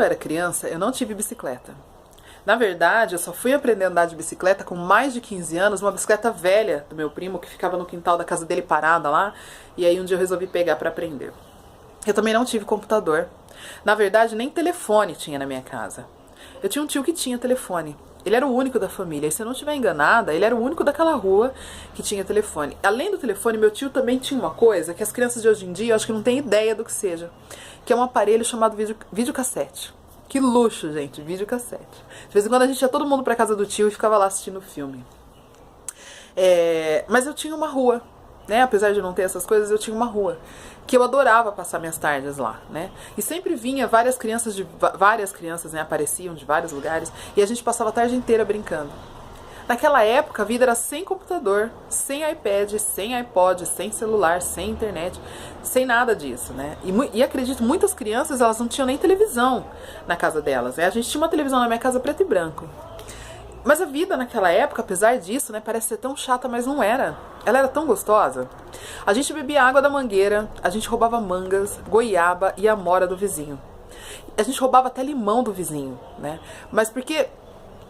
eu era criança, eu não tive bicicleta. Na verdade, eu só fui aprender a andar de bicicleta com mais de 15 anos, uma bicicleta velha do meu primo, que ficava no quintal da casa dele parada lá, e aí um dia eu resolvi pegar para aprender. Eu também não tive computador. Na verdade, nem telefone tinha na minha casa. Eu tinha um tio que tinha telefone. Ele era o único da família, e se eu não estiver enganada, ele era o único daquela rua que tinha telefone. Além do telefone, meu tio também tinha uma coisa que as crianças de hoje em dia, eu acho que não têm ideia do que seja, que é um aparelho chamado videocassete. Que luxo, gente, videocassete. De vez em quando a gente ia todo mundo pra casa do tio e ficava lá assistindo o filme. Mas eu tinha uma rua, né? Apesar de não ter essas coisas, eu tinha uma rua que eu adorava passar minhas tardes lá, né? E sempre vinha várias crianças, né? Apareciam de vários lugares e a gente passava a tarde inteira brincando. Naquela época, a vida era sem computador, sem iPad, sem iPod, sem celular, sem internet, sem nada disso, né? E acredito, muitas crianças, elas não tinham nem televisão na casa delas, né? A gente tinha uma televisão na minha casa preto e branco. Mas a vida naquela época, apesar disso, né, parece ser tão chata, mas não era. Ela era tão gostosa. A gente bebia água da mangueira, a gente roubava mangas, goiaba e amora do vizinho. A gente roubava até limão do vizinho, né? Mas porque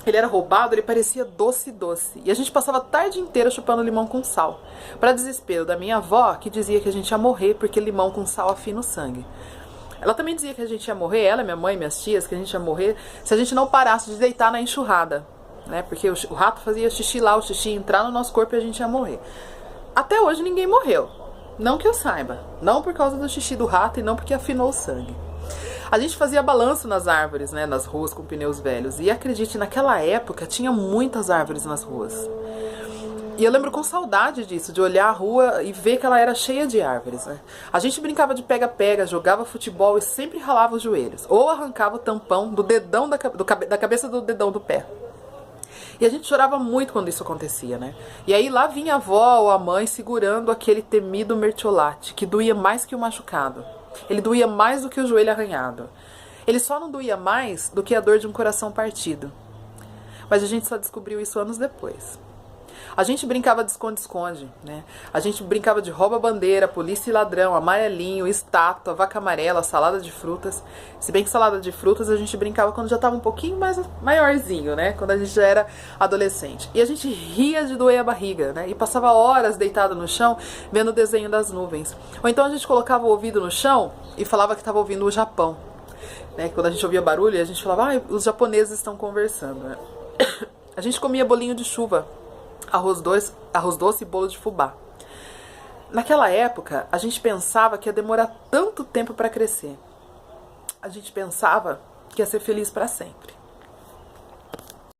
ele era roubado, ele parecia doce. E a gente passava a tarde inteira chupando limão com sal. Para desespero da minha avó, que dizia que a gente ia morrer porque limão com sal afina o sangue. Ela também dizia que a gente ia morrer, ela, minha mãe, minhas tias, que a gente ia morrer se a gente não parasse de deitar na enxurrada, né? Porque o rato fazia xixi lá, o xixi ia entrar no nosso corpo e a gente ia morrer. Até hoje ninguém morreu. Não que eu saiba. Não por causa do xixi do rato e não porque afinou o sangue. A gente fazia balanço nas árvores, né, nas ruas com pneus velhos. E acredite, naquela época tinha muitas árvores nas ruas. E eu lembro com saudade disso, de olhar a rua e ver que ela era cheia de árvores, né? A gente brincava de pega-pega, jogava futebol e sempre ralava os joelhos. Ou arrancava o tampão do dedão da cabeça do dedão do pé. E a gente chorava muito quando isso acontecia, né? E aí lá vinha a avó ou a mãe segurando aquele temido mertiolate, que doía mais que o machucado. Ele doía mais do que o joelho arranhado. Ele só não doía mais do que a dor de um coração partido. Mas a gente só descobriu isso anos depois. A gente brincava de esconde-esconde, né? A gente brincava de rouba-bandeira, polícia e ladrão, amarelinho, estátua, vaca amarela, salada de frutas. Se bem que salada de frutas a gente brincava quando já estava um pouquinho mais maiorzinho, né? Quando a gente já era adolescente. E a gente ria de doer a barriga, né? E passava horas deitado no chão vendo o desenho das nuvens. Ou então a gente colocava o ouvido no chão e falava que estava ouvindo o Japão, né? Quando a gente ouvia barulho, a gente falava, os japoneses estão conversando, né? A gente comia bolinho de chuva, arroz doce e bolo de fubá. Naquela época, a gente pensava que ia demorar tanto tempo para crescer. A gente pensava que ia ser feliz para sempre.